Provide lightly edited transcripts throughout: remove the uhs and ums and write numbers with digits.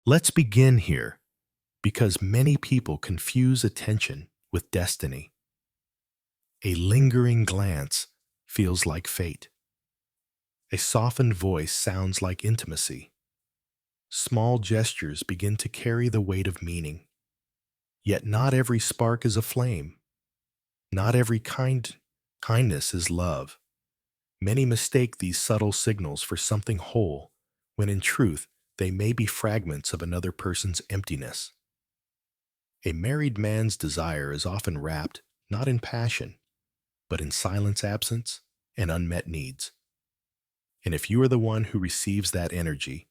Let's begin here, because many people confuse attention with destiny. A lingering glance feels like fate. A softened voice sounds like intimacy. Small gestures begin to carry the weight of meaning. Yet not every spark is a flame. Not every kindness is love. Many mistake these subtle signals for something whole, when in truth they may be fragments of another person's emptiness. A married man's desire is often wrapped not in passion, but in silence, absence, and unmet needs. And if you are the one who receives that energy,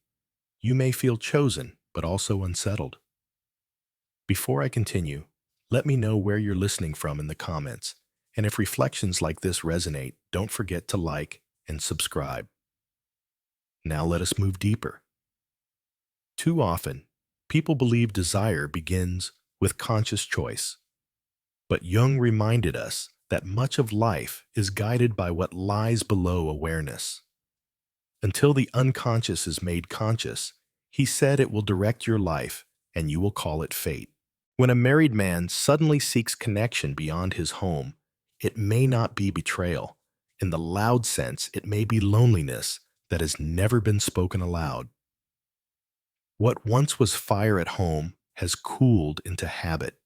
you may feel chosen, but also unsettled. Before I continue, let me know where you're listening from in the comments, and if reflections like this resonate, don't forget to like and subscribe. Now let us move deeper. Too often, people believe desire begins with conscious choice. But Jung reminded us that much of life is guided by what lies below awareness. Until the unconscious is made conscious, he said it will direct your life and you will call it fate. When a married man suddenly seeks connection beyond his home, it may not be betrayal. In the loud sense, it may be loneliness that has never been spoken aloud. What once was fire at home has cooled into habit.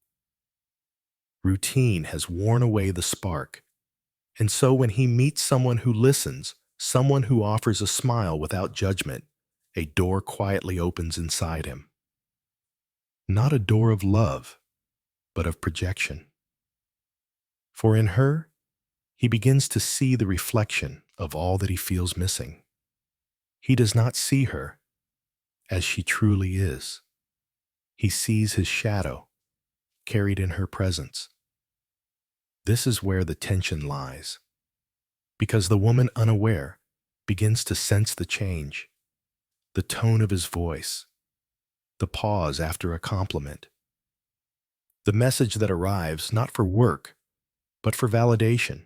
Routine has worn away the spark. And so when he meets someone who listens, someone who offers a smile without judgment, a door quietly opens inside him. Not a door of love, but of projection. For in her, he begins to see the reflection of all that he feels missing. He does not see her as she truly is. He sees his shadow carried in her presence. This is where the tension lies, because the woman unaware begins to sense the change, the tone of his voice, the pause after a compliment, the message that arrives not for work, but for validation.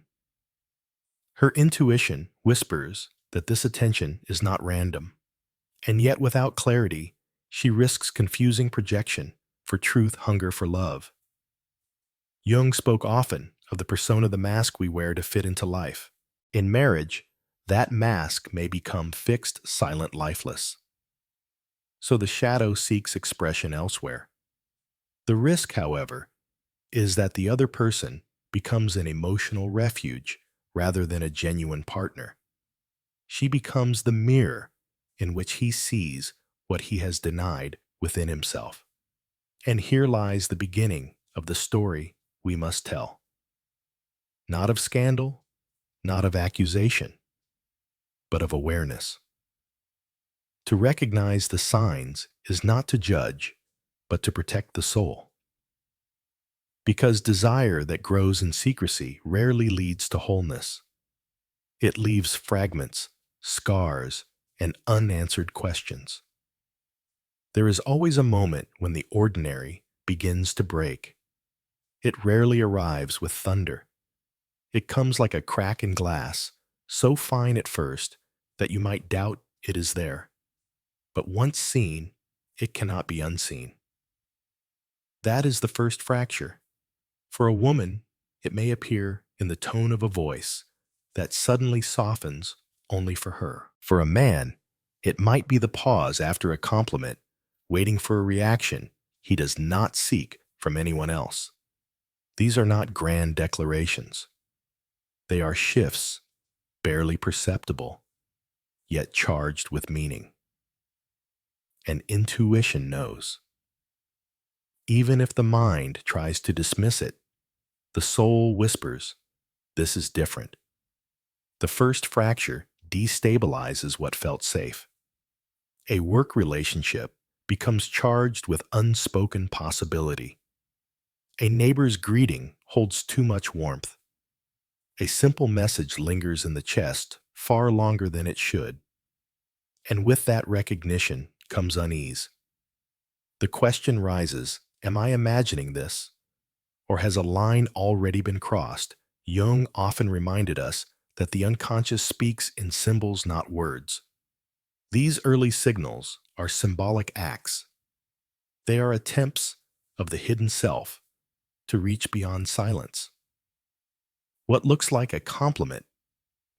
Her intuition whispers that this attention is not random, and yet without clarity, she risks confusing projection for truth, hunger for love. Jung spoke often of the persona, the mask we wear to fit into life. In marriage, that mask may become fixed, silent, lifeless. So the shadow seeks expression elsewhere. The risk, however, is that the other person becomes an emotional refuge rather than a genuine partner. She becomes the mirror in which he sees what he has denied within himself. And here lies the beginning of the story we must tell. Not of scandal, not of accusation, but of awareness. To recognize the signs is not to judge, but to protect the soul. Because desire that grows in secrecy rarely leads to wholeness. It leaves fragments, scars, and unanswered questions. There is always a moment when the ordinary begins to break. It rarely arrives with thunder. It comes like a crack in glass, so fine at first that you might doubt it is there. But once seen, it cannot be unseen. That is the first fracture. For a woman, it may appear in the tone of a voice that suddenly softens only for her. For a man, it might be the pause after a compliment, waiting for a reaction he does not seek from anyone else. These are not grand declarations. They are shifts, barely perceptible, yet charged with meaning. And intuition knows. Even if the mind tries to dismiss it, the soul whispers, "This is different." The first fracture destabilizes what felt safe. A work relationship becomes charged with unspoken possibility. A neighbor's greeting holds too much warmth. A simple message lingers in the chest far longer than it should. And with that recognition comes unease. The question rises, am I imagining this? Or has a line already been crossed? Jung often reminded us that the unconscious speaks in symbols, not words. These early signals are symbolic acts, They are attempts of the hidden self to reach beyond silence. What looks like a compliment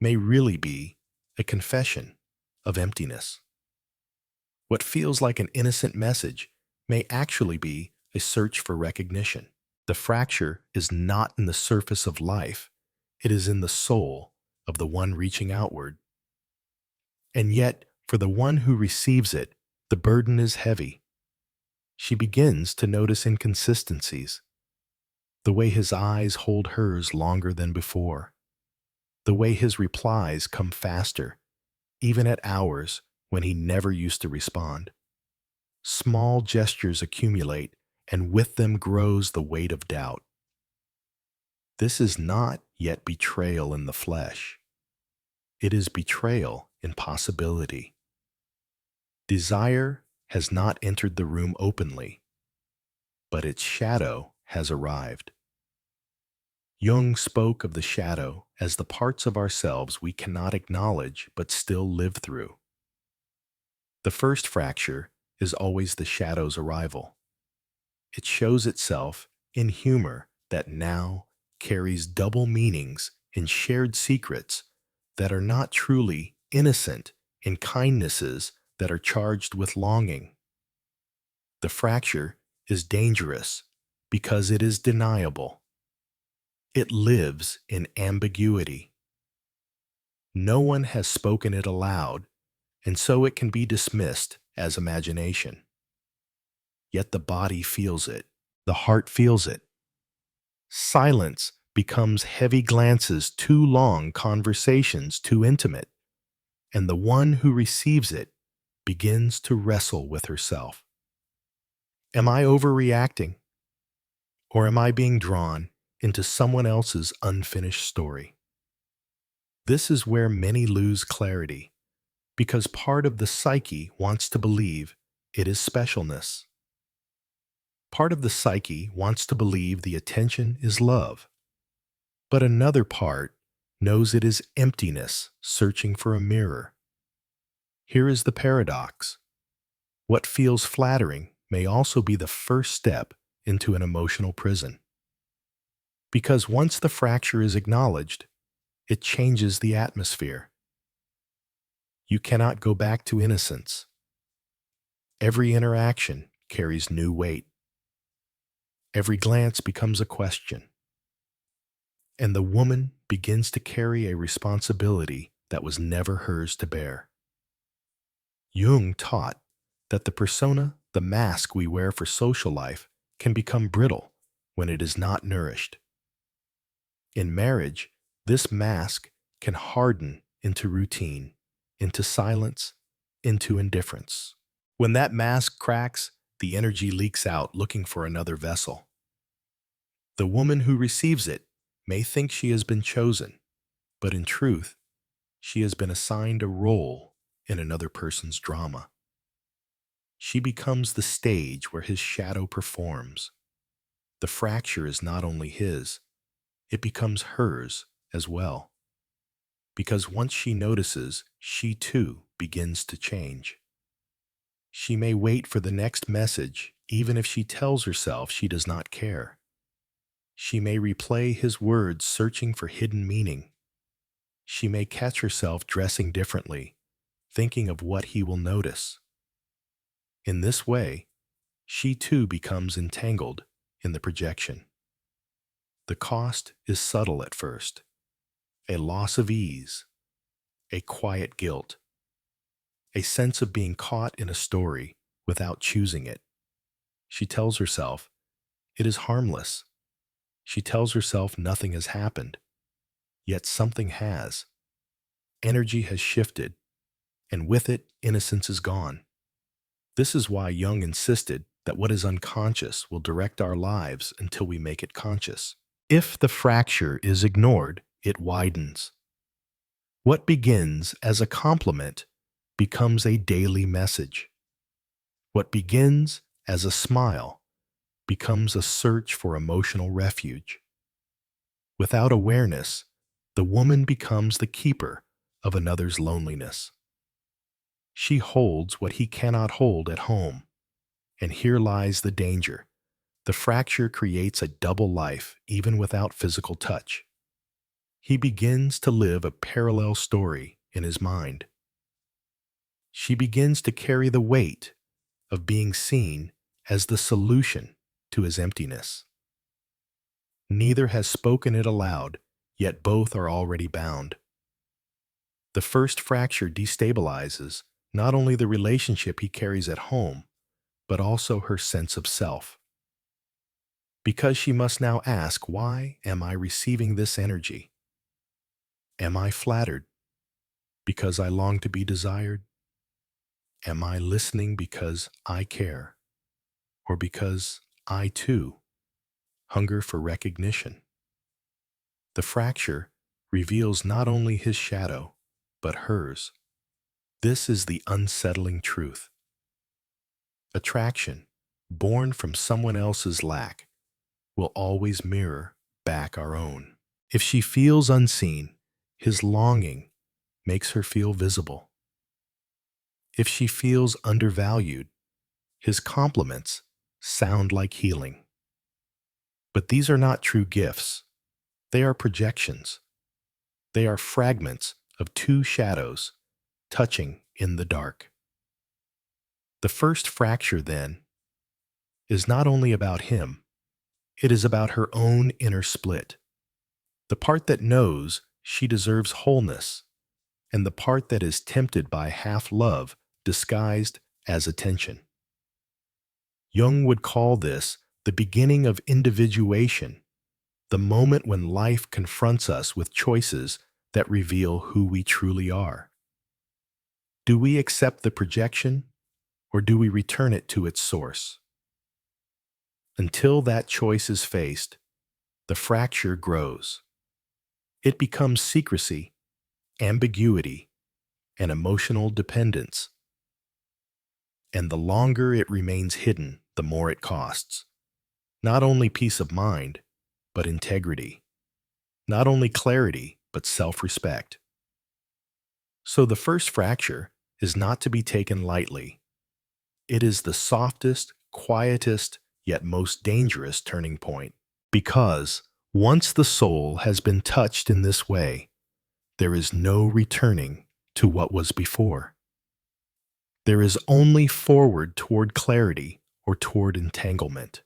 may really be a confession of emptiness. What feels like an innocent message may actually be a search for recognition. The fracture is not in the surface of life, it is in the soul of the one reaching outward. And yet, for the one who receives it, the burden is heavy. She begins to notice inconsistencies, the way his eyes hold hers longer than before, the way his replies come faster, even at hours when he never used to respond. Small gestures accumulate, and with them grows the weight of doubt. This is not yet betrayal in the flesh. It is betrayal in possibility. Desire has not entered the room openly, but its shadow has arrived. Jung spoke of the shadow as the parts of ourselves we cannot acknowledge but still live through. The first fracture is always the shadow's arrival. It shows itself in humor that now carries double meanings in shared secrets that are not truly innocent, in kindnesses that are charged with longing. The fracture is dangerous because it is deniable. It lives in ambiguity. No one has spoken it aloud, and so it can be dismissed as imagination. Yet the body feels it, the heart feels it. Silence becomes heavy glances, too long conversations, too intimate, and the one who receives it begins to wrestle with herself. Am I overreacting? Or am I being drawn into someone else's unfinished story? This is where many lose clarity, because part of the psyche wants to believe it is specialness. Part of the psyche wants to believe the attention is love, but another part knows it is emptiness searching for a mirror. Here is the paradox. What feels flattering may also be the first step into an emotional prison. Because once the fracture is acknowledged, it changes the atmosphere. You cannot go back to innocence. Every interaction carries new weight. Every glance becomes a question. And the woman begins to carry a responsibility that was never hers to bear. Jung taught that the persona, the mask we wear for social life, can become brittle when it is not nourished. In marriage, this mask can harden into routine, into silence, into indifference. When that mask cracks, the energy leaks out looking for another vessel. The woman who receives it may think she has been chosen, but in truth, she has been assigned a role in another person's drama. She becomes the stage where his shadow performs. The fracture is not only his, it becomes hers as well. Because once she notices, she too begins to change. She may wait for the next message, even if she tells herself she does not care. She may replay his words, searching for hidden meaning. She may catch herself dressing differently, thinking of what he will notice. In this way, she too becomes entangled in the projection. The cost is subtle at first, a loss of ease, a quiet guilt, a sense of being caught in a story without choosing it. She tells herself, it is harmless. She tells herself nothing has happened, yet something has. Energy has shifted, and with it, innocence is gone. This is why Jung insisted that what is unconscious will direct our lives until we make it conscious. If the fracture is ignored, it widens. What begins as a compliment becomes a daily message. What begins as a smile becomes a search for emotional refuge. Without awareness, the woman becomes the keeper of another's loneliness. She holds what he cannot hold at home, And here lies the danger. The fracture creates a double life even without physical touch. He begins to live a parallel story in his mind. She begins to carry the weight of being seen as the solution to his emptiness. Neither has spoken it aloud, yet both are already bound. The first fracture destabilizes not only the relationship he carries at home, but also her sense of self. Because she must now ask, why am I receiving this energy? Am I flattered because I long to be desired? Am I listening because I care, or because I too hunger for recognition? The fracture reveals not only his shadow, but hers. This is the unsettling truth. Attraction, born from someone else's lack, will always mirror back our own. If she feels unseen, his longing makes her feel visible. If she feels undervalued, his compliments sound like healing. But these are not true gifts. They are projections. They are fragments of two shadows touching in the dark. The first fracture, then, is not only about him, it is about her own inner split. The part that knows she deserves wholeness, and the part that is tempted by half-love disguised as attention. Jung would call this the beginning of individuation, the moment when life confronts us with choices that reveal who we truly are. Do we accept the projection, or do we return it to its source? Until that choice is faced, the fracture grows. It becomes secrecy, ambiguity, and emotional dependence. And the longer it remains hidden, the more it costs. Not only peace of mind, but integrity. Not only clarity, but self-respect. So the first fracture is not to be taken lightly. It is the softest, quietest, yet most dangerous turning point. Because once the soul has been touched in this way, there is no returning to what was before. There is only forward toward clarity or toward entanglement.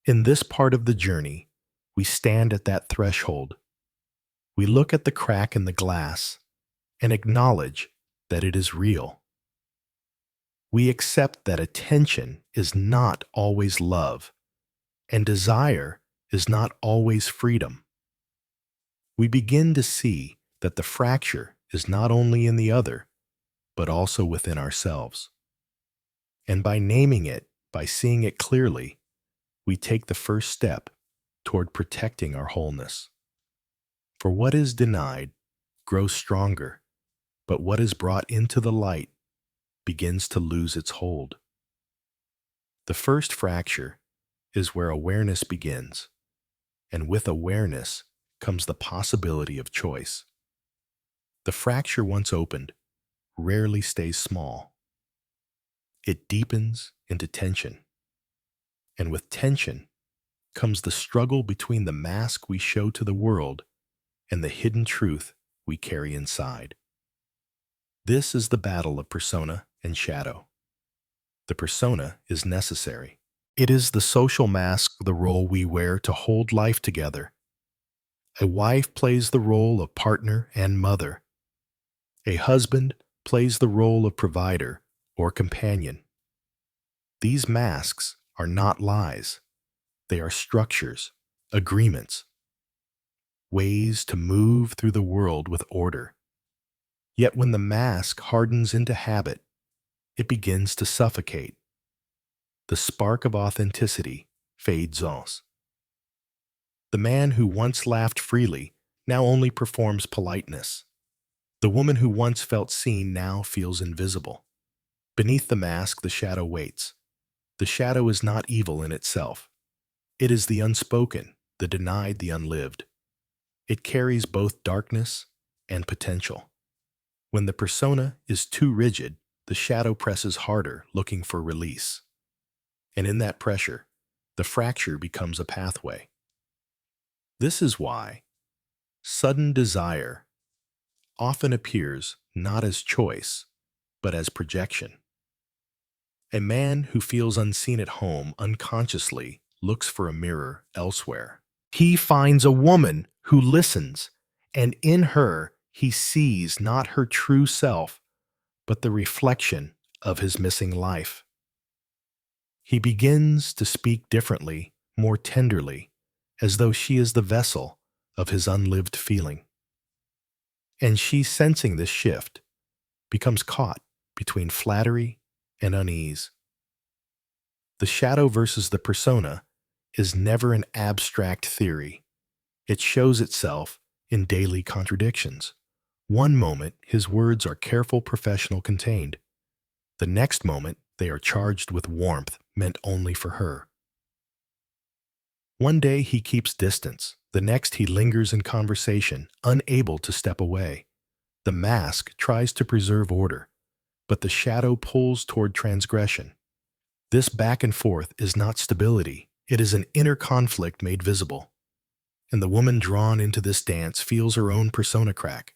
In this part of the journey, we stand at that threshold. We look at the crack in the glass and acknowledge that it is real. We accept that attention is not always love, and desire is not always freedom. We begin to see that the fracture is not only in the other, but also within ourselves. And by naming it, by seeing it clearly, we take the first step toward protecting our wholeness. For what is denied grows stronger, but what is brought into the light begins to lose its hold. The first fracture is where awareness begins, and with awareness comes the possibility of choice. The fracture once opened rarely stays small. It deepens into tension, and with tension comes the struggle between the mask we show to the world and the hidden truth we carry inside. This is the battle of persona and shadow. The persona is necessary. It is the social mask, the role we wear to hold life together. A wife plays the role of partner and mother. A husband plays the role of provider or companion. These masks are not lies. They are structures, agreements, ways to move through the world with order. Yet when the mask hardens into habit, it begins to suffocate. The spark of authenticity fades off. The man who once laughed freely now only performs politeness. The woman who once felt seen now feels invisible. Beneath the mask, the shadow waits. The shadow is not evil in itself. It is the unspoken, the denied, the unlived. It carries both darkness and potential. When the persona is too rigid, the shadow presses harder, looking for release. And in that pressure, the fracture becomes a pathway. This is why sudden desire often appears not as choice, but as projection. A man who feels unseen at home unconsciously looks for a mirror elsewhere. He finds a woman who listens, and in her he sees not her true self, but the reflection of his missing life. He begins to speak differently, more tenderly, as though she is the vessel of his unlived feeling. And she, sensing this shift, becomes caught between flattery and unease. The shadow versus the persona is never an abstract theory. It shows itself in daily contradictions. One moment, his words are careful, professional, contained. The next moment, they are charged with warmth meant only for her. One day he keeps distance. The next he lingers in conversation, unable to step away. The mask tries to preserve order, but the shadow pulls toward transgression. This back and forth is not stability. It is an inner conflict made visible. And the woman drawn into this dance feels her own persona crack.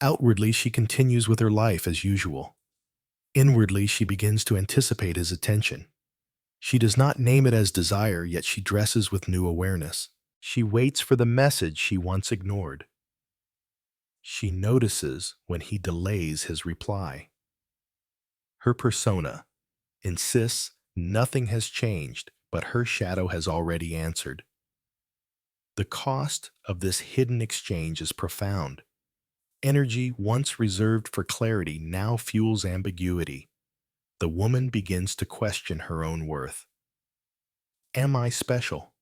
Outwardly, she continues with her life as usual. Inwardly, she begins to anticipate his attention. She does not name it as desire, yet she dresses with new awareness. She waits for the message she once ignored. She notices when he delays his reply. Her persona insists nothing has changed, but her shadow has already answered. The cost of this hidden exchange is profound. Energy once reserved for clarity now fuels ambiguity. The woman begins to question her own worth. Am I special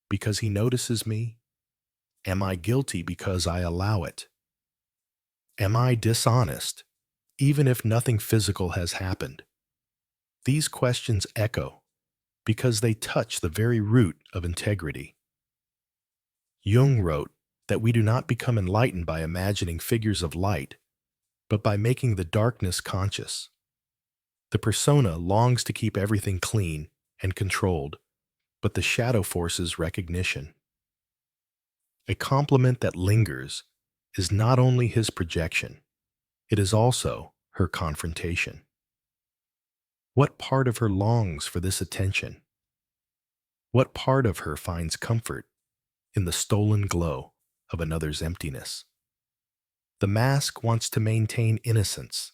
because he notices me? Am I guilty because I allow it? Am I dishonest, even if nothing physical has happened? These questions echo because they touch the very root of integrity. Jung wrote that we do not become enlightened by imagining figures of light, but by making the darkness conscious. The persona longs to keep everything clean and controlled, but the shadow forces recognition. A compliment that lingers is not only his projection, it is also her confrontation. What part of her longs for this attention? What part of her finds comfort in the stolen glow of another's emptiness? The mask wants to maintain innocence.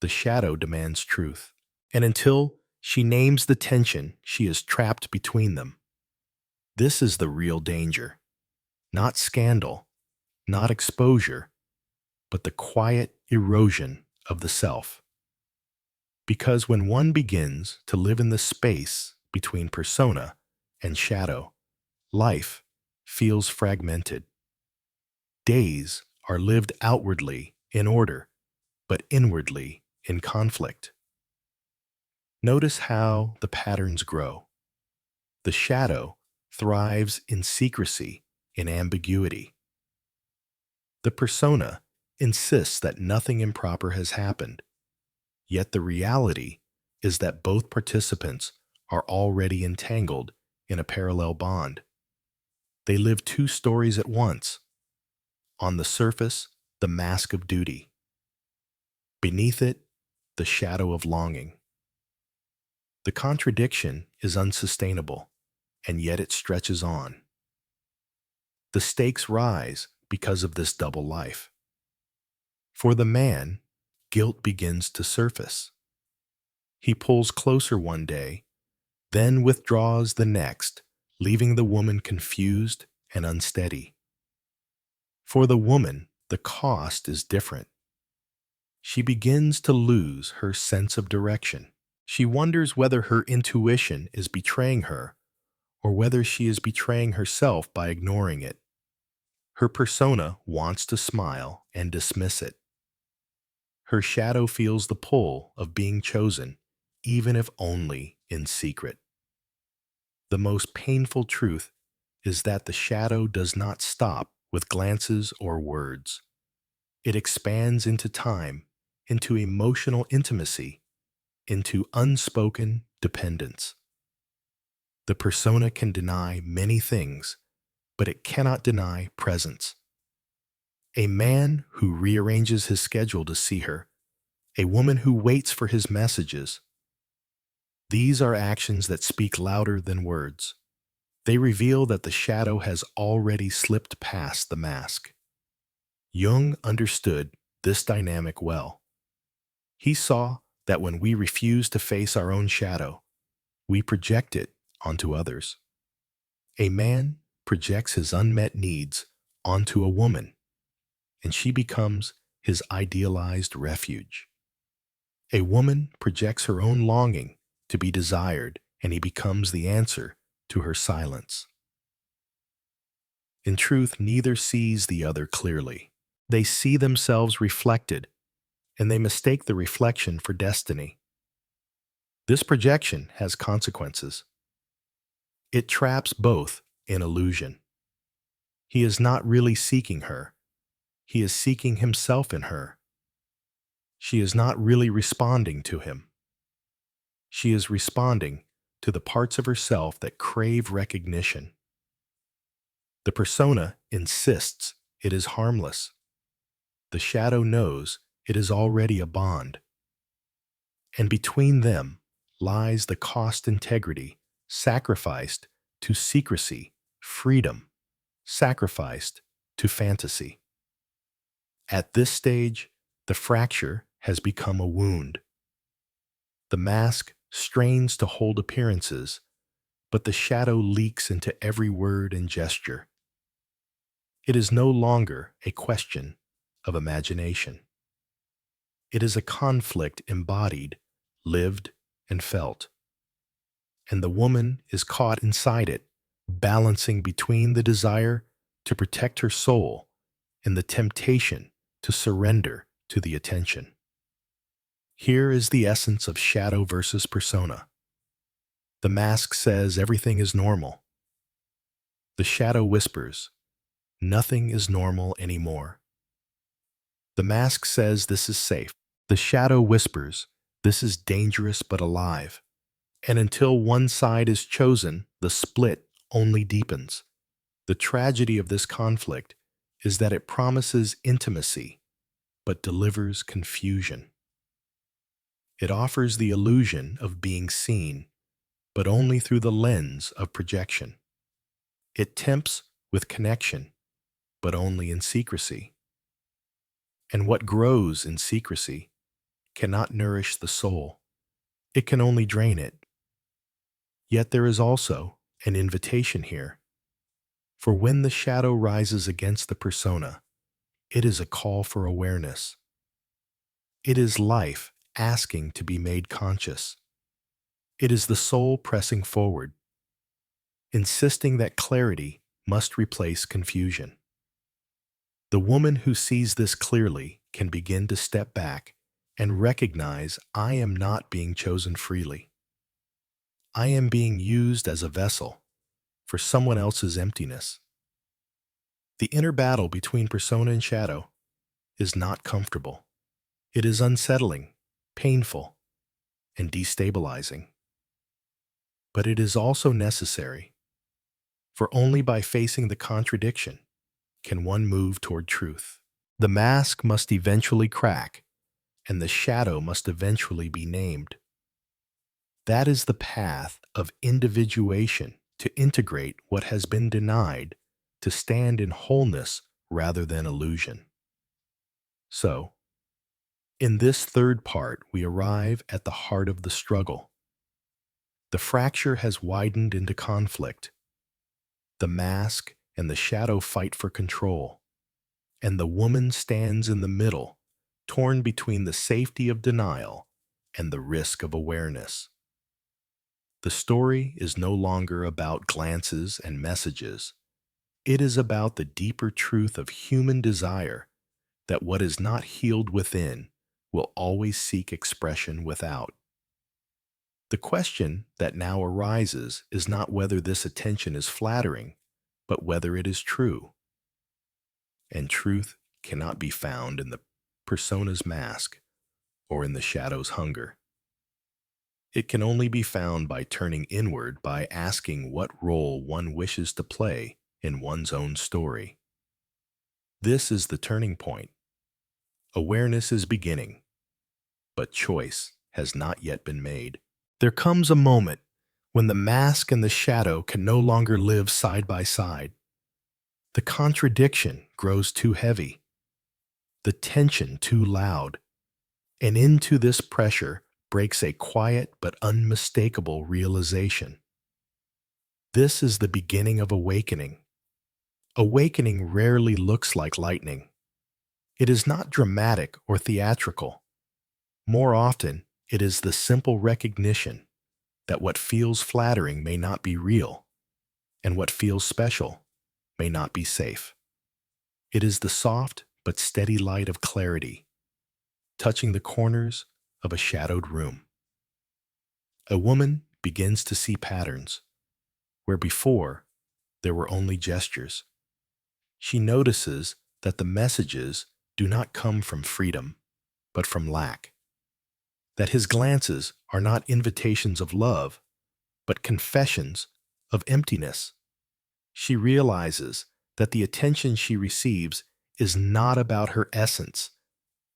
The shadow demands truth. And until she names the tension, she is trapped between them. This is the real danger. Not scandal, not exposure, but the quiet erosion of the self. Because when one begins to live in the space between persona and shadow, life feels fragmented. Days are lived outwardly in order, but inwardly in conflict. Notice how the patterns grow. The shadow thrives in secrecy, in ambiguity. The persona insists that nothing improper has happened, yet the reality is that both participants are already entangled in a parallel bond. They live two stories at once. On the surface, the mask of duty. Beneath it, the shadow of longing. The contradiction is unsustainable, and yet it stretches on. The stakes rise because of this double life. For the man, guilt begins to surface. He pulls closer one day, then withdraws the next, leaving the woman confused and unsteady. For the woman, the cost is different. She begins to lose her sense of direction. She wonders whether her intuition is betraying her or whether she is betraying herself by ignoring it. Her persona wants to smile and dismiss it. Her shadow feels the pull of being chosen, even if only in secret. The most painful truth is that the shadow does not stop with glances or words. It expands into time, into emotional intimacy, into unspoken dependence. The persona can deny many things, but it cannot deny presence. A man who rearranges his schedule to see her, a woman who waits for his messages. These are actions that speak louder than words. They reveal that the shadow has already slipped past the mask. Jung understood this dynamic well. He saw that when we refuse to face our own shadow, we project it onto others. A man projects his unmet needs onto a woman, and she becomes his idealized refuge. A woman projects her own longing to be desired, and he becomes the answer to her silence. In truth, neither sees the other clearly. They see themselves reflected, and they mistake the reflection for destiny. This projection has consequences. It traps both in illusion. He is not really seeking her. He is seeking himself in her. She is not really responding to him. She is responding to the parts of herself that crave recognition. The persona insists it is harmless. The shadow knows it is already a bond. And between them lies the cost integrity, sacrificed to secrecy, freedom, sacrificed to fantasy. At this stage, the fracture has become a wound. The mask strains to hold appearances, but the shadow leaks into every word and gesture. It is no longer a question of imagination. It is a conflict embodied, lived, and felt. And the woman is caught inside it, balancing between the desire to protect her soul and the temptation to surrender to the attention. Here is the essence of shadow versus persona. The mask says everything is normal. The shadow whispers, nothing is normal anymore. The mask says this is safe. The shadow whispers, this is dangerous but alive. And until one side is chosen, the split only deepens. The tragedy of this conflict is that it promises intimacy, but delivers confusion. It offers the illusion of being seen, but only through the lens of projection. It tempts with connection, but only in secrecy. And what grows in secrecy cannot nourish the soul. It can only drain it. Yet there is also an invitation here. For when the shadow rises against the persona, it is a call for awareness. It is life asking to be made conscious. It is the soul pressing forward, insisting that clarity must replace confusion. The woman who sees this clearly can begin to step back and recognize I am not being chosen freely. I am being used as a vessel for someone else's emptiness. The inner battle between persona and shadow is not comfortable. It is unsettling, painful, and destabilizing. But it is also necessary, for only by facing the contradiction can one move toward truth. The mask must eventually crack, and the shadow must eventually be named. That is the path of individuation to integrate what has been denied, to stand in wholeness rather than illusion. So, in this third part, we arrive at the heart of the struggle. The fracture has widened into conflict. The mask and the shadow fight for control, and the woman stands in the middle, torn between the safety of denial and the risk of awareness. The story is no longer about glances and messages. It is about the deeper truth of human desire, that what is not healed within will always seek expression without. The question that now arises is not whether this attention is flattering, but whether it is true. And truth cannot be found in the persona's mask or in the shadow's hunger. It can only be found by turning inward, by asking what role one wishes to play in one's own story. This is the turning point. Awareness is beginning, but choice has not yet been made. There comes a moment when the mask and the shadow can no longer live side by side. The contradiction grows too heavy, the tension too loud, and into this pressure breaks a quiet but unmistakable realization. This is the beginning of awakening. Awakening rarely looks like lightning. It is not dramatic or theatrical. More often, it is the simple recognition that what feels flattering may not be real, and what feels special may not be safe. It is the soft but steady light of clarity, touching the corners of a shadowed room. A woman begins to see patterns where before there were only gestures. She notices that the messages do not come from freedom, but from lack. That his glances are not invitations of love, but confessions of emptiness. She realizes that the attention she receives is not about her essence,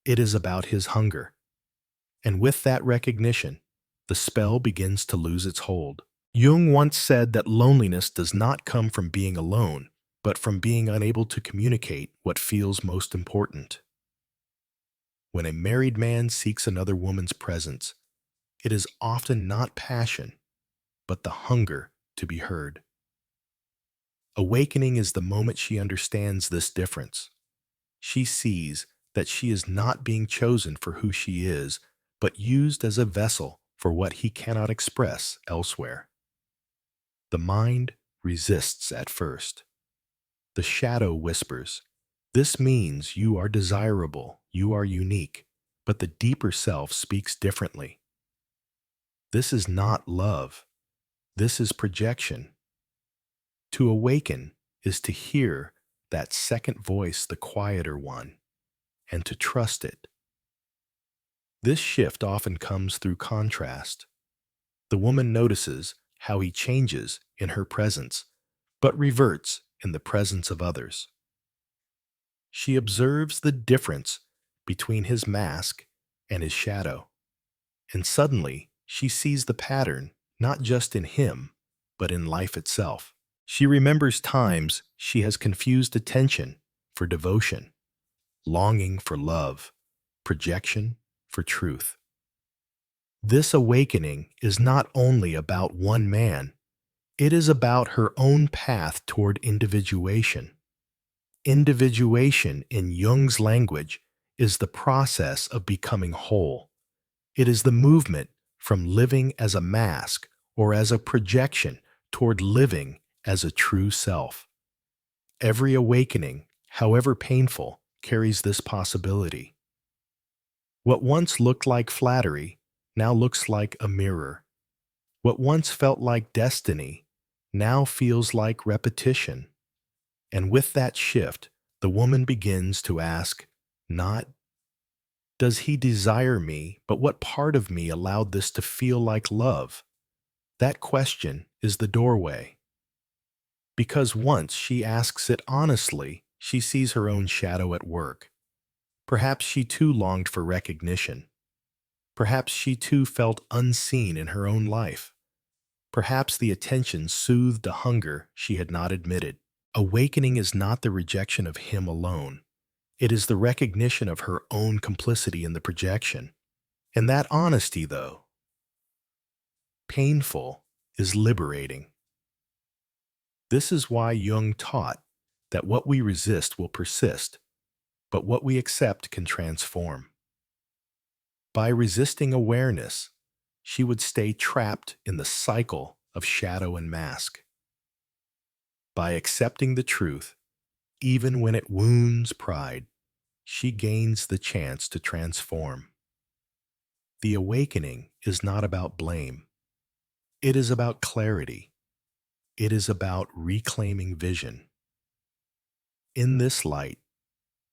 it is about his hunger. And with that recognition, the spell begins to lose its hold. Jung once said that loneliness does not come from being alone, but from being unable to communicate what feels most important. When a married man seeks another woman's presence, it is often not passion, but the hunger to be heard. Awakening is the moment she understands this difference. She sees that she is not being chosen for who she is, but used as a vessel for what he cannot express elsewhere. The mind resists at first. The shadow whispers, "This means you are desirable, you are unique," but the deeper self speaks differently. This is not love. This is projection. To awaken is to hear that second voice, the quieter one, and to trust it. This shift often comes through contrast. The woman notices how he changes in her presence, but reverts in the presence of others. She observes the difference between his mask and his shadow, and suddenly she sees the pattern not just in him, but in life itself. She remembers times she has confused attention for devotion, longing for love, projection for truth. This awakening is not only about one man, it is about her own path toward individuation. Individuation, in Jung's language, is the process of becoming whole. It is the movement from living as a mask or as a projection toward living as a true self. Every awakening, however painful, carries this possibility. What once looked like flattery now looks like a mirror. What once felt like destiny now feels like repetition. And with that shift, the woman begins to ask, not, "Does he desire me?" but "What part of me allowed this to feel like love?" That question is the doorway. Because once she asks it honestly, she sees her own shadow at work. Perhaps she too longed for recognition. Perhaps she too felt unseen in her own life. Perhaps the attention soothed a hunger she had not admitted. Awakening is not the rejection of him alone. It is the recognition of her own complicity in the projection. And that honesty, though painful, is liberating. This is why Jung taught that what we resist will persist, but what we accept can transform. By resisting awareness, she would stay trapped in the cycle of shadow and mask. By accepting the truth, even when it wounds pride, she gains the chance to transform. The awakening is not about blame. It is about clarity. It is about reclaiming vision. In this light,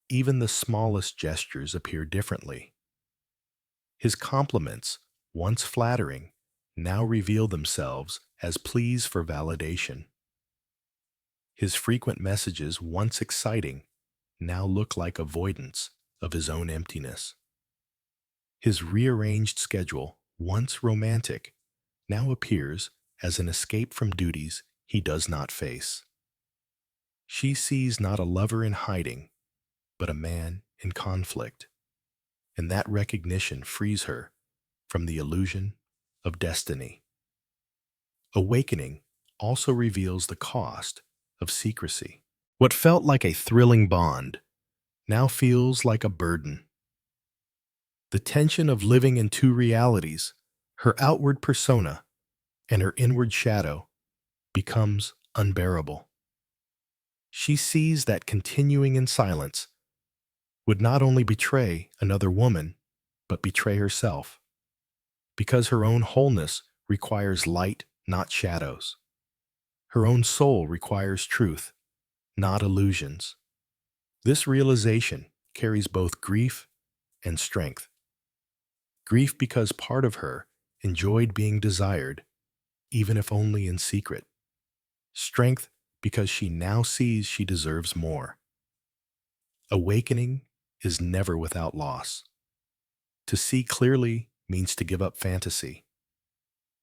even the smallest gestures appear differently. His compliments, once flattering, now reveal themselves as pleas for validation. His frequent messages, once exciting, now look like avoidance of his own emptiness. His rearranged schedule, once romantic, now appears as an escape from duties he does not face. She sees not a lover in hiding, but a man in conflict, and that recognition frees her from the illusion of destiny. Awakening also reveals the cost of secrecy. What felt like a thrilling bond now feels like a burden. The tension of living in two realities, her outward persona and her inward shadow, becomes unbearable. She sees that continuing in silence would not only betray another woman, but betray herself, because her own wholeness requires light, not shadows. Her own soul requires truth, not illusions. This realization carries both grief and strength. Grief because part of her enjoyed being desired, even if only in secret. Strength because she now sees she deserves more. Awakening is never without loss. To see clearly means to give up fantasy,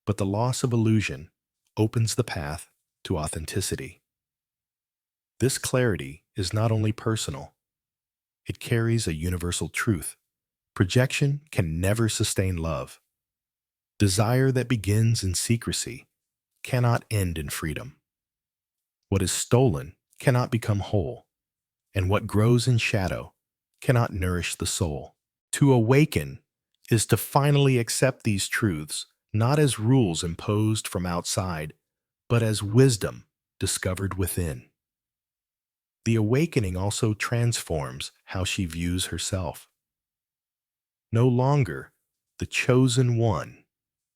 but the loss of illusion opens the path to authenticity. This clarity is not only personal, it carries a universal truth. Projection can never sustain love. Desire that begins in secrecy cannot end in freedom. What is stolen cannot become whole, and what grows in shadow cannot nourish the soul. To awaken is to finally accept these truths, not as rules imposed from outside, but as wisdom discovered within. The awakening also transforms how she views herself. No longer the chosen one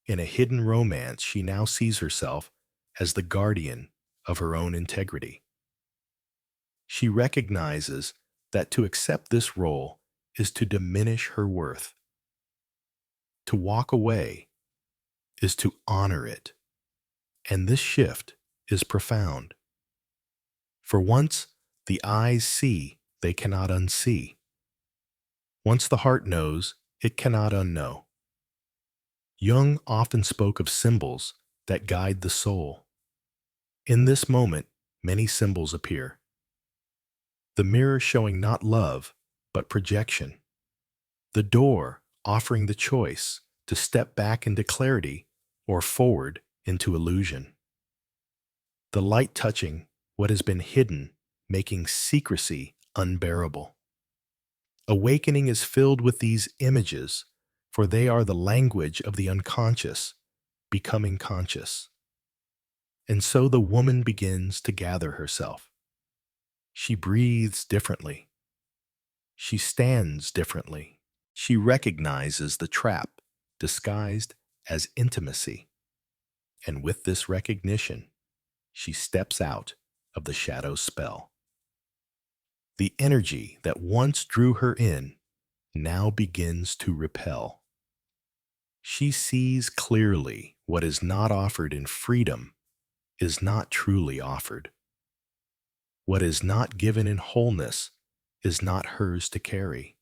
in a hidden romance, she now sees herself as the guardian of her own integrity. She recognizes that to accept this role is to diminish her worth. To walk away is to honor it. And this shift is profound. For once the eyes see, they cannot unsee. Once the heart knows, it cannot unknow. Jung often spoke of symbols that guide the soul. In this moment, many symbols appear. The mirror showing not love, but projection. The door offering the choice to step back into clarity or forward into illusion. The light touching what has been hidden, making secrecy unbearable. Awakening is filled with these images, for they are the language of the unconscious, becoming conscious. And so the woman begins to gather herself. She breathes differently. She stands differently. She recognizes the trap disguised as intimacy. And with this recognition, she steps out of the shadow's spell. The energy that once drew her in now begins to repel. She sees clearly what is not offered in freedom is not truly offered. What is not given in wholeness is not hers to carry.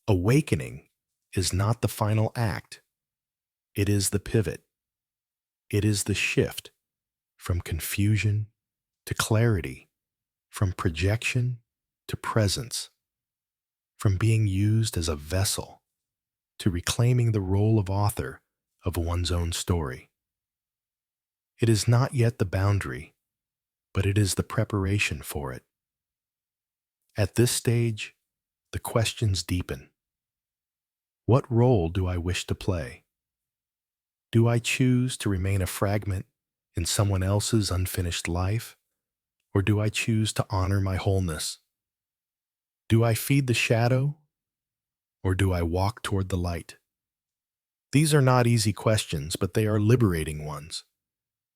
Awakening is not the final act. It is the pivot. It is the shift from confusion to clarity, from projection to presence, from being used as a vessel to reclaiming the role of author of one's own story. It is not yet the boundary, but it is the preparation for it. At this stage, the questions deepen. What role do I wish to play? Do I choose to remain a fragment in someone else's unfinished life, or do I choose to honor my wholeness? Do I feed the shadow, or do I walk toward the light? These are not easy questions, but they are liberating ones,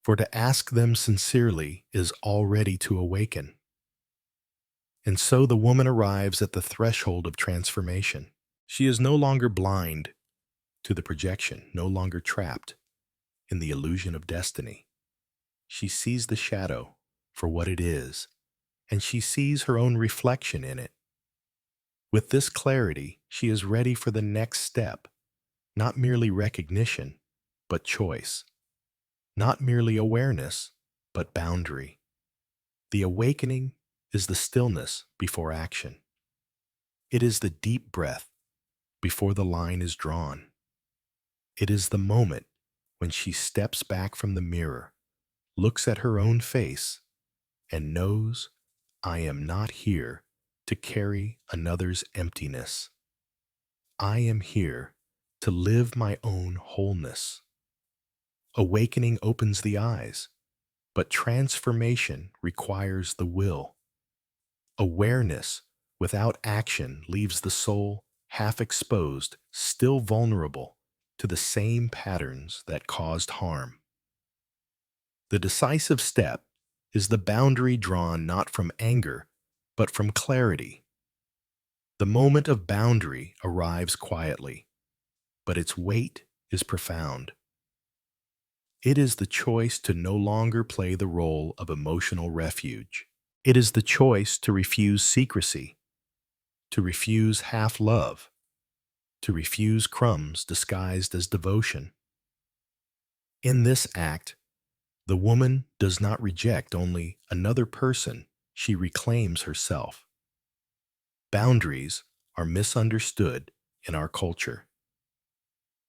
for to ask them sincerely is already to awaken. And so the woman arrives at the threshold of transformation. She is no longer blind to the projection, no longer trapped in the illusion of destiny. She sees the shadow for what it is, and she sees her own reflection in it. With this clarity, she is ready for the next step, not merely recognition, but choice. Not merely awareness, but boundary. The awakening is the stillness before action. It is the deep breath before the line is drawn. It is the moment when she steps back from the mirror, looks at her own face, and knows, I am not here to carry another's emptiness. I am here to live my own wholeness. Awakening opens the eyes, but transformation requires the will. Awareness without action leaves the soul half exposed, still vulnerable to the same patterns that caused harm. The decisive step is the boundary drawn not from anger, but from clarity. The moment of boundary arrives quietly, but its weight is profound. It is the choice to no longer play the role of emotional refuge. It is the choice to refuse secrecy, to refuse half-love, to refuse crumbs disguised as devotion. In this act, the woman does not reject only another person, she reclaims herself. Boundaries are misunderstood in our culture.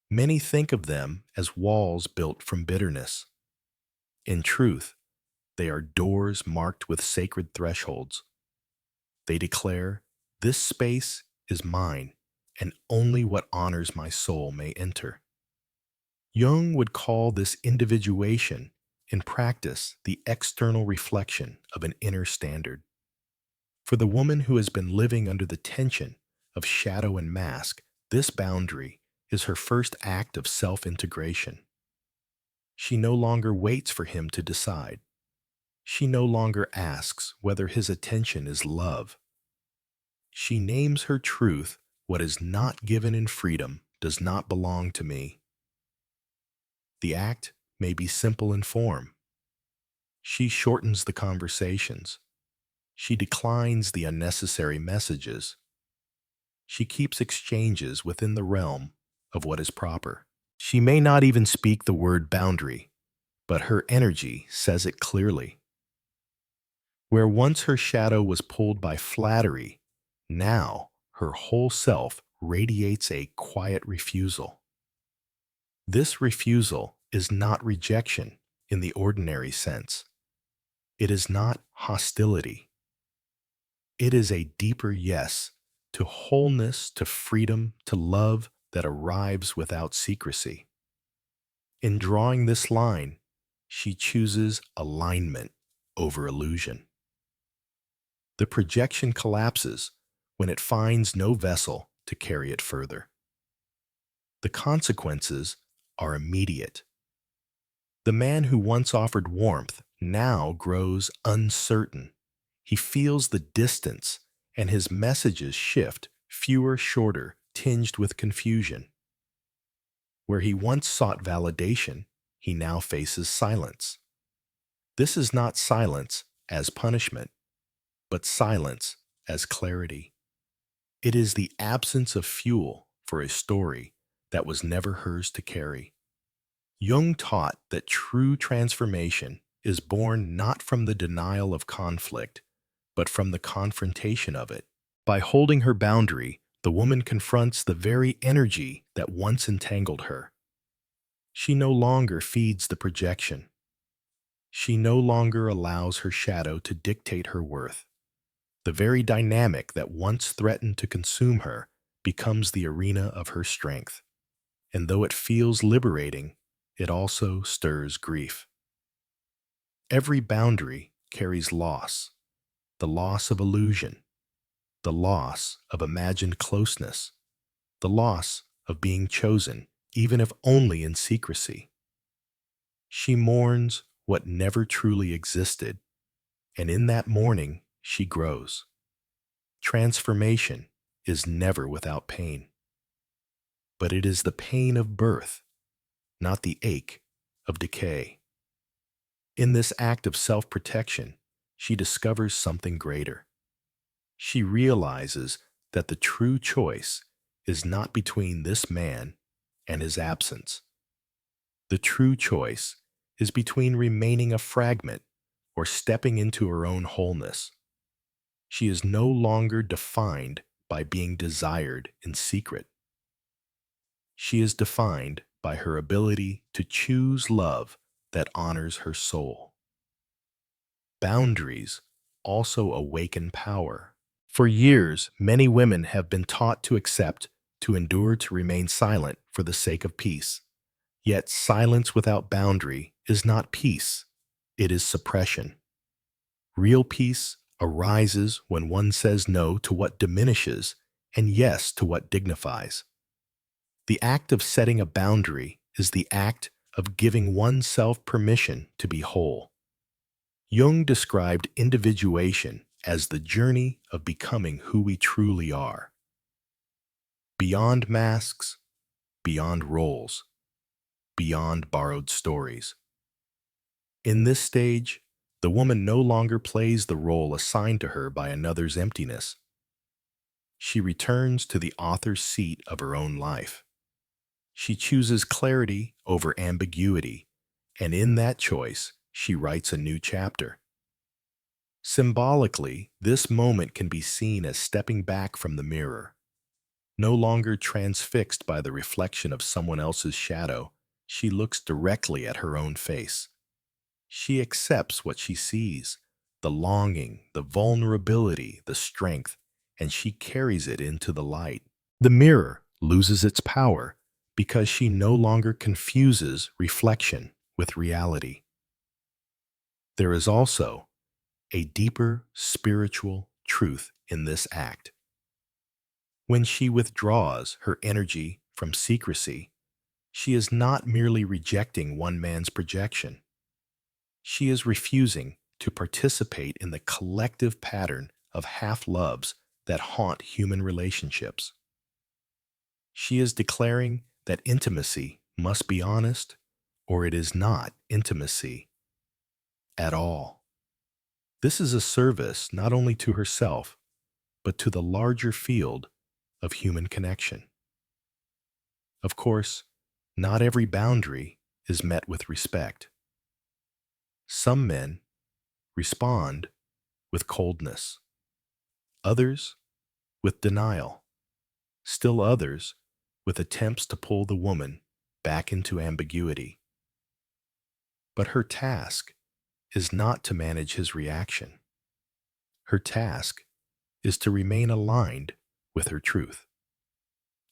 Many think of them as walls built from bitterness. In truth, they are doors marked with sacred thresholds. They declare, this space is mine, and only what honors my soul may enter. Jung would call this individuation, in practice, the external reflection of an inner standard. For the woman who has been living under the tension of shadow and mask, this boundary is her first act of self-integration. She no longer waits for him to decide. She no longer asks whether his attention is love. She names her truth, what is not given in freedom does not belong to me. The act may be simple in form. She shortens the conversations. She declines the unnecessary messages. She keeps exchanges within the realm of what is proper. She may not even speak the word boundary, but her energy says it clearly. Where once her shadow was pulled by flattery, now her whole self radiates a quiet refusal. This refusal is not rejection in the ordinary sense. It is not hostility. It is a deeper yes to wholeness, to freedom, to love that arrives without secrecy. In drawing this line, she chooses alignment over illusion. The projection collapses when it finds no vessel to carry it further. The consequences are immediate. The man who once offered warmth now grows uncertain. He feels the distance, and his messages shift, fewer, shorter, tinged with confusion. Where he once sought validation, he now faces silence. This is not silence as punishment, but silence as clarity. It is the absence of fuel for a story that was never hers to carry. Jung taught that true transformation is born not from the denial of conflict, but from the confrontation of it. By holding her boundary, the woman confronts the very energy that once entangled her. She no longer feeds the projection. She no longer allows her shadow to dictate her worth. The very dynamic that once threatened to consume her becomes the arena of her strength. And though it feels liberating, it also stirs grief. Every boundary carries loss, the loss of illusion, the loss of imagined closeness, the loss of being chosen, even if only in secrecy. She mourns what never truly existed, and in that mourning she grows. Transformation is never without pain. but it is the pain of birth, not the ache of decay. In this act of self-protection, she discovers something greater. She realizes that the true choice is not between this man and his absence. The true choice is between remaining a fragment or stepping into her own wholeness. She is no longer defined by being desired in secret. She is defined by her ability to choose love that honors her soul. Boundaries also awaken power. For years, many women have been taught to accept, to endure, to remain silent for the sake of peace. Yet silence without boundary is not peace, it is suppression. Real peace arises when one says no to what diminishes and yes to what dignifies. The act of setting a boundary is the act of giving oneself permission to be whole. Jung described individuation as the journey of becoming who we truly are. Beyond masks, beyond roles, beyond borrowed stories. In this stage, the woman no longer plays the role assigned to her by another's emptiness. She returns to the author's seat of her own life. She chooses clarity over ambiguity, and in that choice, she writes a new chapter. Symbolically, this moment can be seen as stepping back from the mirror. No longer transfixed by the reflection of someone else's shadow, she looks directly at her own face. She accepts what she sees, the longing, the vulnerability, the strength, and she carries it into the light. The mirror loses its power because she no longer confuses reflection with reality. There is also a deeper spiritual truth in this act. When she withdraws her energy from secrecy, she is not merely rejecting one man's projection. She is refusing to participate in the collective pattern of half-loves that haunt human relationships. She is declaring that intimacy must be honest, or it is not intimacy at all. This is a service not only to herself, but to the larger field of human connection. Of course, not every boundary is met with respect. Some men respond with coldness, others with denial, still others with attempts to pull the woman back into ambiguity. But her task is not to manage his reaction. Her task is to remain aligned with her truth.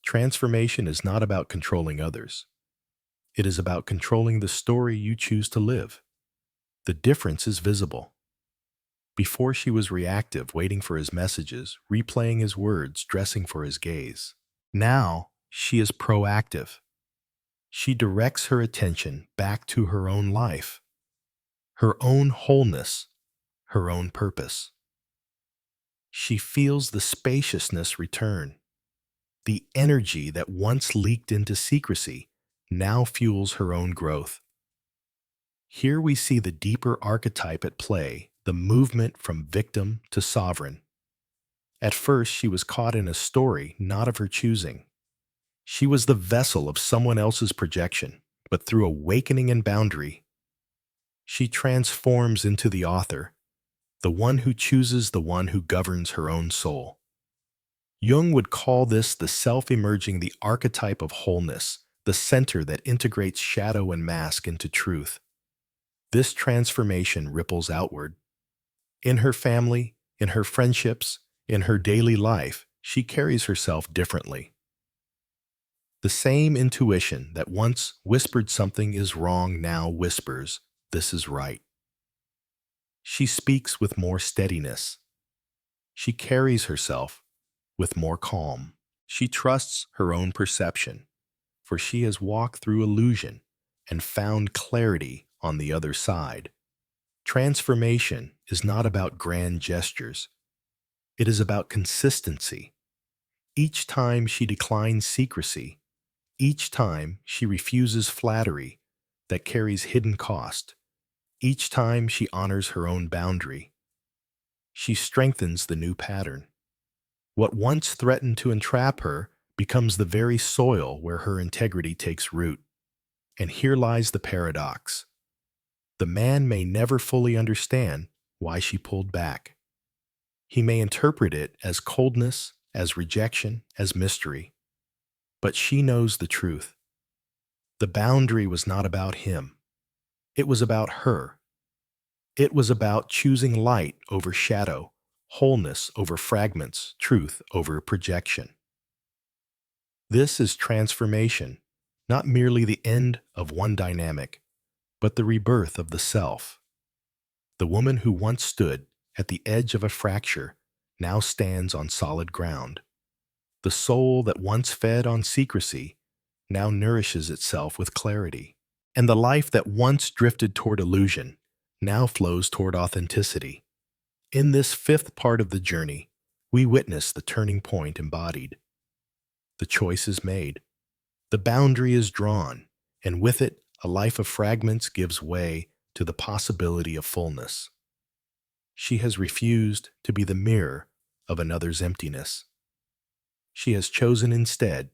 Transformation is not about controlling others. It is about controlling the story you choose to live. The difference is visible. Before she was reactive, waiting for his messages, replaying his words, dressing for his gaze. Now she is proactive. She directs her attention back to her own life, her own wholeness, her own purpose. She feels the spaciousness return. The energy that once leaked into secrecy now fuels her own growth. Here we see the deeper archetype at play, the movement from victim to sovereign. At first, she was caught in a story not of her choosing. She was the vessel of someone else's projection, but through awakening and boundary, she transforms into the author, the one who chooses, the one who governs her own soul. Jung would call this the self-emerging, the archetype of wholeness, the center that integrates shadow and mask into truth. This transformation ripples outward. In her family, in her friendships, in her daily life, she carries herself differently. The same intuition that once whispered something is wrong now whispers, this is right. She speaks with more steadiness. She carries herself with more calm. She trusts her own perception, for she has walked through illusion and found clarity on the other side. Transformation is not about grand gestures. It is about consistency. Each time she declines secrecy, Each time she refuses flattery that carries hidden cost. Each time she honors her own boundary, she strengthens the new pattern. What once threatened to entrap her becomes the very soil where her integrity takes root. And here lies the paradox. The man may never fully understand why she pulled back. He may interpret it as coldness, as rejection, as mystery. But she knows the truth. The boundary was not about him. It was about her. It was about choosing light over shadow, wholeness over fragments, truth over projection. This is transformation, not merely the end of one dynamic, but the rebirth of the self. The woman who once stood at the edge of a fracture now stands on solid ground. The soul that once fed on secrecy now nourishes itself with clarity. And the life that once drifted toward illusion now flows toward authenticity. In this fifth part of the journey, we witness the turning point embodied. The choice is made. The boundary is drawn, and with it, a life of fragments gives way to the possibility of fullness. She has refused to be the mirror of another's emptiness. She has chosen instead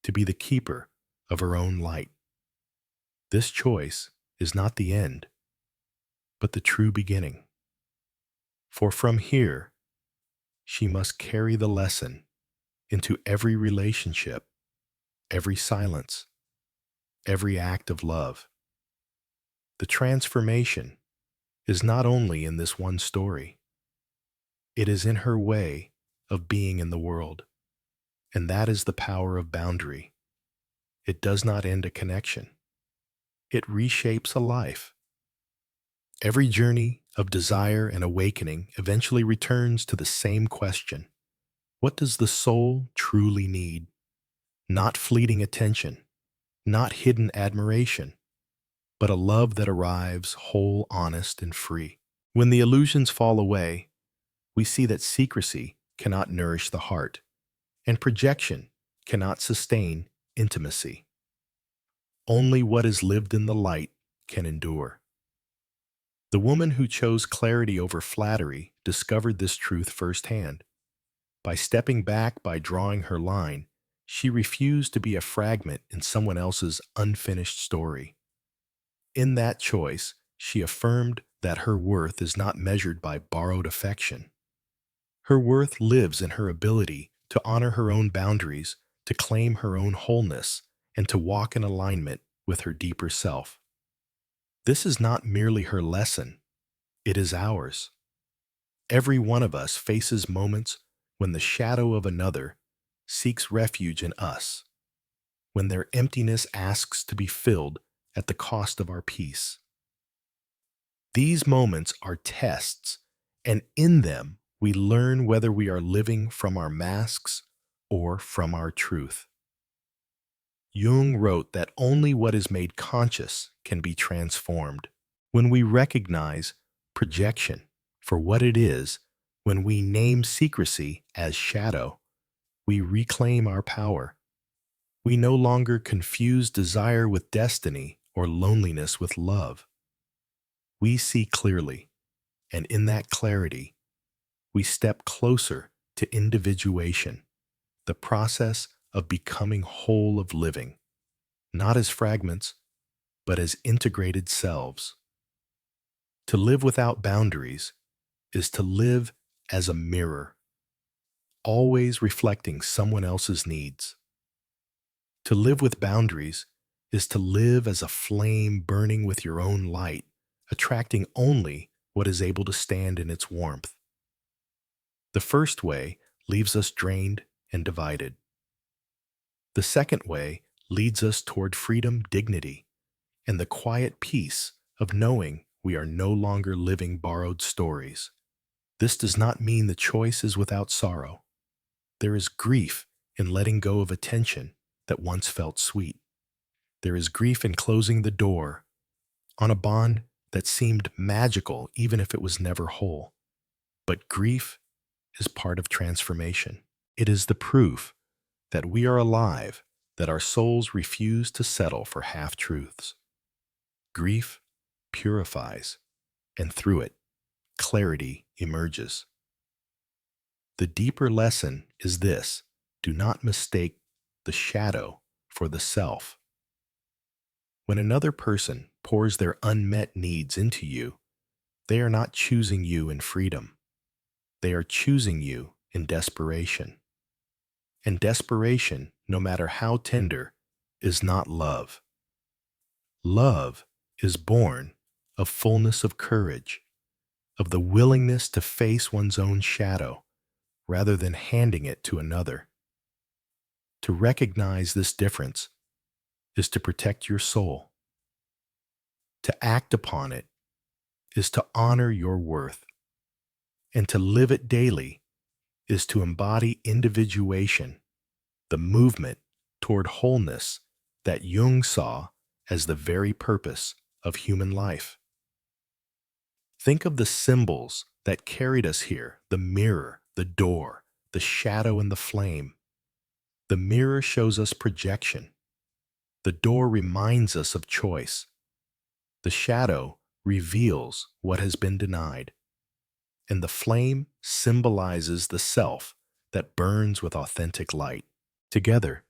to be the keeper of her own light. This choice is not the end, but the true beginning. For from here, she must carry the lesson into every relationship, every silence, every act of love. The transformation is not only in this one story, it is in her way of being in the world. And that is the power of boundary. It does not end a connection. It reshapes a life. Every journey of desire and awakening eventually returns to the same question. What does the soul truly need? Not fleeting attention, not hidden admiration, but a love that arrives whole, honest, and free. When the illusions fall away, we see that secrecy cannot nourish the heart, and projection cannot sustain intimacy. Only what is lived in the light can endure. The woman who chose clarity over flattery discovered this truth firsthand. By stepping back, by drawing her line, she refused to be a fragment in someone else's unfinished story. In that choice, she affirmed that her worth is not measured by borrowed affection. Her worth lives in her ability to honor her own boundaries, to claim her own wholeness, and to walk in alignment with her deeper self. This is not merely her lesson, it is ours. Every one of us faces moments when the shadow of another seeks refuge in us, when their emptiness asks to be filled at the cost of our peace. These moments are tests, and in them we learn whether we are living from our masks or from our truth. Jung wrote that only what is made conscious can be transformed. When we recognize projection for what it is, when we name secrecy as shadow, we reclaim our power. We no longer confuse desire with destiny or loneliness with love. We see clearly, and in that clarity, we step closer to individuation, the process of becoming whole of living, not as fragments, but as integrated selves. To live without boundaries is to live as a mirror, always reflecting someone else's needs. To live with boundaries is to live as a flame burning with your own light, attracting only what is able to stand in its warmth. The first way leaves us drained and divided. The second way leads us toward freedom, dignity, and the quiet peace of knowing we are no longer living borrowed stories. This does not mean the choice is without sorrow. There is grief in letting go of attention that once felt sweet. There is grief in closing the door on a bond that seemed magical even if it was never whole. But grief is part of transformation. It is the proof that we are alive that our souls refuse to settle for half-truths. Grief purifies, and through it, clarity emerges. The deeper lesson is this: do not mistake the shadow for the self. When another person pours their unmet needs into you, they are not choosing you in freedom. They are choosing you in desperation. And desperation, no matter how tender, is not love. Love is born of fullness of courage, of the willingness to face one's own shadow rather than handing it to another. To recognize this difference is to protect your soul. To act upon it is to honor your worth. And to live it daily is to embody individuation, the movement toward wholeness that Jung saw as the very purpose of human life. Think of the symbols that carried us here: the mirror, the door, the shadow, and the flame. The mirror shows us projection. The door reminds us of choice. The shadow reveals what has been denied. And the flame symbolizes the self that burns with authentic light. Together,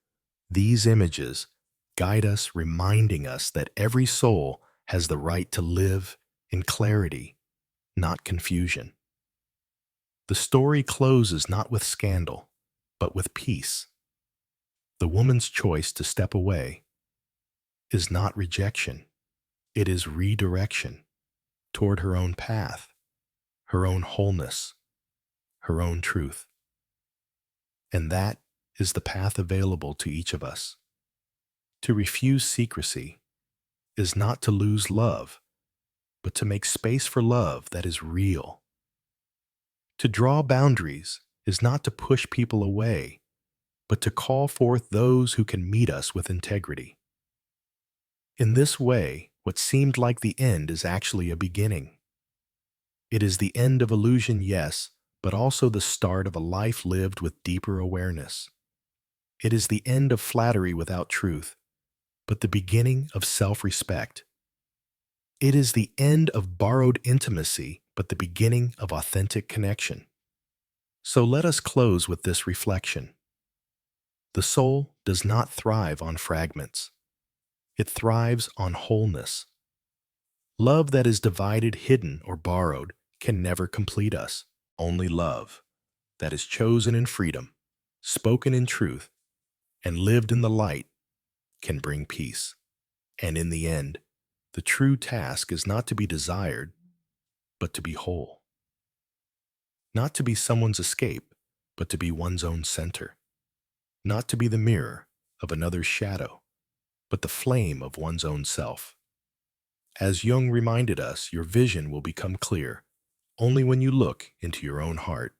these images guide us, reminding us that every soul has the right to live in clarity, not confusion. The story closes not with scandal, but with peace. The woman's choice to step away is not rejection. It is redirection toward her own path, her own wholeness, her own truth. And that is the path available to each of us. To refuse secrecy is not to lose love, but to make space for love that is real. To draw boundaries is not to push people away, but to call forth those who can meet us with integrity. In this way, what seemed like the end is actually a beginning. It is the end of illusion, yes, but also the start of a life lived with deeper awareness. It is the end of flattery without truth, but the beginning of self-respect. It is the end of borrowed intimacy, but the beginning of authentic connection. So let us close with this reflection. The soul does not thrive on fragments. It thrives on wholeness. Love that is divided, hidden, or borrowed can never complete us. Only love that is chosen in freedom, spoken in truth, and lived in the light can bring peace. And in the end, the true task is not to be desired, but to be whole. Not to be someone's escape, but to be one's own center. Not to be the mirror of another's shadow, but the flame of one's own self. As Jung reminded us, your vision will become clear only when you look into your own heart.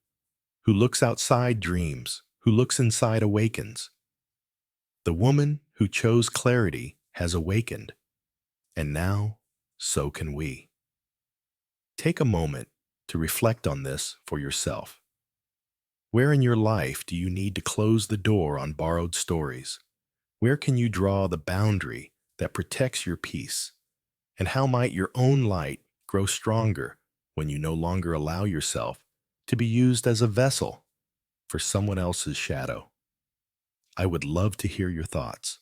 Who looks outside dreams, who looks inside awakens. The woman who chose clarity has awakened, and now so can we. Take a moment to reflect on this for yourself. Where in your life do you need to close the door on borrowed stories? Where can you draw the boundary that protects your peace? And how might your own light grow stronger when you no longer allow yourself to be used as a vessel for someone else's shadow? I would love to hear your thoughts.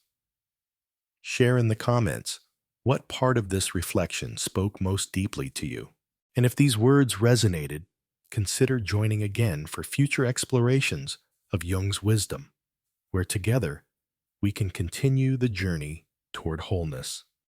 Share in the comments what part of this reflection spoke most deeply to you. And if these words resonated, consider joining again for future explorations of Jung's wisdom, where together we can continue the journey toward wholeness.